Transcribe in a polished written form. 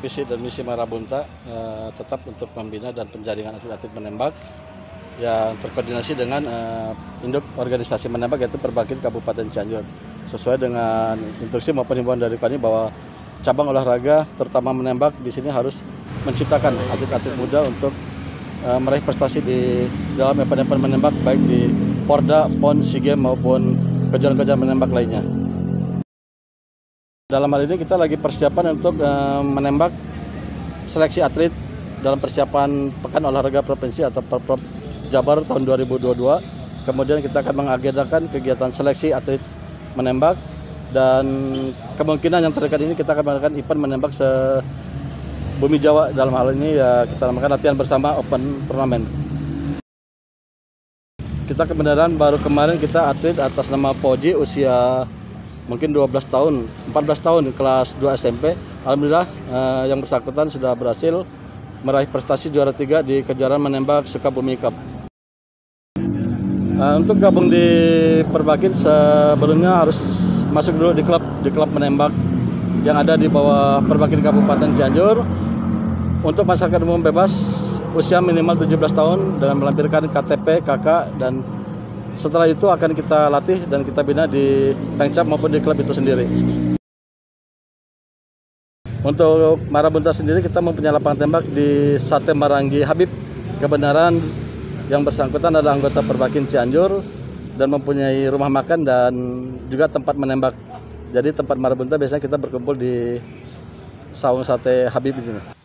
Visi dan misi Marabunta tetap untuk membina dan penjaringan atlet-atlet menembak yang terkoordinasi dengan induk organisasi menembak yaitu Perbakin Kabupaten Cianjur. Sesuai dengan instruksi maupun himbauan dari kami bahwa cabang olahraga terutama menembak di sini harus menciptakan atlet-atlet muda untuk meraih prestasi di dalam event-event menembak baik di Porda, PON, SEA Games maupun kejuaraan-kejuaraan menembak lainnya. Dalam hal ini kita lagi persiapan untuk menembak seleksi atlet dalam persiapan Pekan Olahraga Provinsi atau Perprov Jabar tahun 2022. Kemudian kita akan mengagendakan kegiatan seleksi atlet menembak dan kemungkinan yang terdekat ini kita akan melakukan event menembak se-Bumi Jawa. Dalam hal ini ya kita namakan latihan bersama Open Turnamen. Kita kebenaran baru kemarin kita atlet atas nama Poji usia mungkin 12 tahun, 14 tahun kelas 2 SMP. Alhamdulillah yang bersangkutan sudah berhasil meraih prestasi juara 3 di kejuaraan menembak Sukabumi Cup. Untuk gabung di Perbakin sebelumnya harus masuk dulu di klub menembak yang ada di bawah Perbakin Kabupaten Cianjur. Untuk masyarakat umum bebas usia minimal 17 tahun dengan melampirkan KTP, KK, dan setelah itu akan kita latih dan kita bina di Pengcap maupun di klub itu sendiri. Untuk Marabunta sendiri kita mempunyai lapangan tembak di Sate Marangi Habib. Kebenaran yang bersangkutan adalah anggota Perbakin Cianjur dan mempunyai rumah makan dan juga tempat menembak. Jadi tempat Marabunta biasanya kita berkumpul di Saung Sate Habib ini.